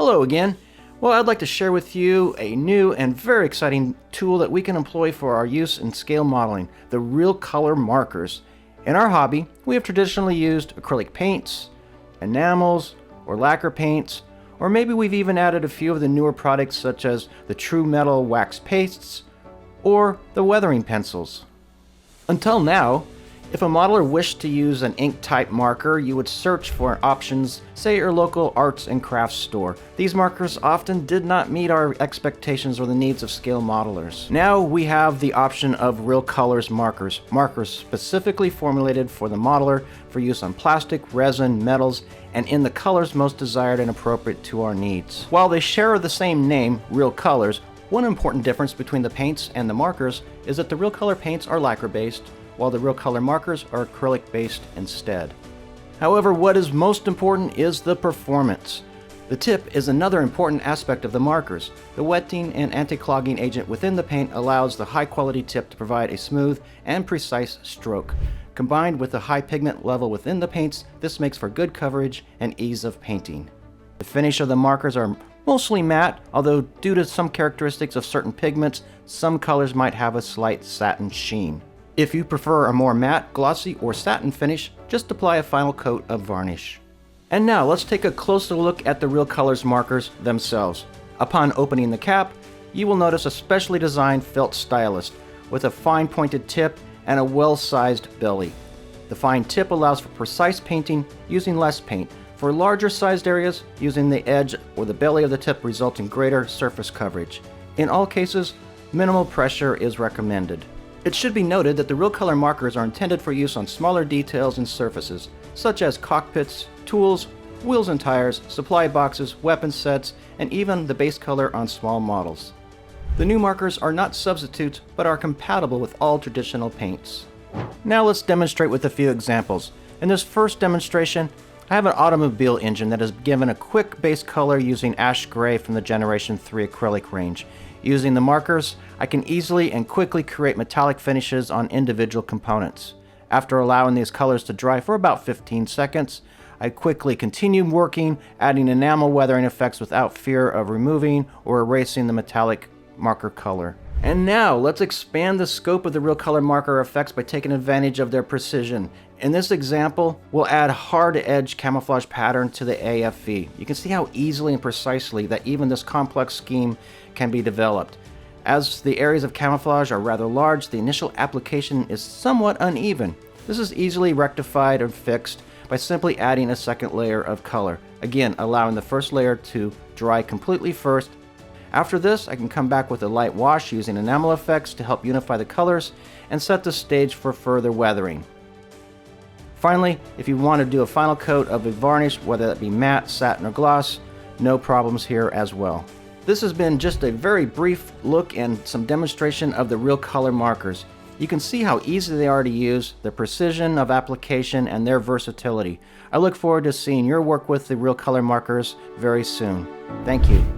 Hello again. Well, I'd like to share with you a new and very exciting tool that we can employ for our use in scale modeling, the real color markers. In our hobby, we have traditionally used acrylic paints, enamels, or lacquer paints, or maybe we've even added a few of the newer products such as the true metal wax pastes or the weathering pencils. Until now, if a modeler wished to use an ink type marker, you would search for options, say at your local arts and crafts store. These markers often did not meet our expectations or the needs of scale modelers. Now we have the option of real colors markers, markers specifically formulated for the modeler for use on plastic, resin, metals, and in the colors most desired and appropriate to our needs. While they share the same name, real colors, one important difference between the paints and the markers is that the real color paints are lacquer based, while the real color markers are acrylic based instead. However, what is most important is the performance. The tip is another important aspect of the markers. The wetting and anti-clogging agent within the paint allows the high quality tip to provide a smooth and precise stroke. Combined with the high pigment level within the paints, this makes for good coverage and ease of painting. The finish of the markers are mostly matte, although due to some characteristics of certain pigments, some colors might have a slight satin sheen. If you prefer a more matte, glossy, or satin finish, just apply a final coat of varnish. And now let's take a closer look at the real colors markers themselves. Upon opening the cap, you will notice a specially designed felt stylus with a fine pointed tip and a well-sized belly. The fine tip allows for precise painting using less paint. For larger sized areas, using the edge or the belly of the tip results in greater surface coverage. In all cases, minimal pressure is recommended. It should be noted that the real color markers are intended for use on smaller details and surfaces, such as cockpits, tools, wheels and tires, supply boxes, weapon sets, and even the base color on small models. The new markers are not substitutes, but are compatible with all traditional paints. Now let's demonstrate with a few examples. In this first demonstration, I have an automobile engine that is given a quick base color using ash gray from the Generation 3 acrylic range. Using the markers, I can easily and quickly create metallic finishes on individual components. After allowing these colors to dry for about 15 seconds, I quickly continue working, adding enamel weathering effects without fear of removing or erasing the metallic marker color. And now, let's expand the scope of the real color marker effects by taking advantage of their precision. In this example, we'll add hard edge camouflage pattern to the AFV. You can see how easily and precisely that even this complex scheme can be developed. As the areas of camouflage are rather large, the initial application is somewhat uneven. This is easily rectified or fixed by simply adding a second layer of color. Again, allowing the first layer to dry completely first. After this, I can come back with a light wash using enamel effects to help unify the colors and set the stage for further weathering. Finally, if you want to do a final coat of a varnish, whether that be matte, satin, or gloss, no problems here as well. This has been just a very brief look and some demonstration of the real color markers. You can see how easy they are to use, the precision of application, and their versatility. I look forward to seeing your work with the real color markers very soon. Thank you.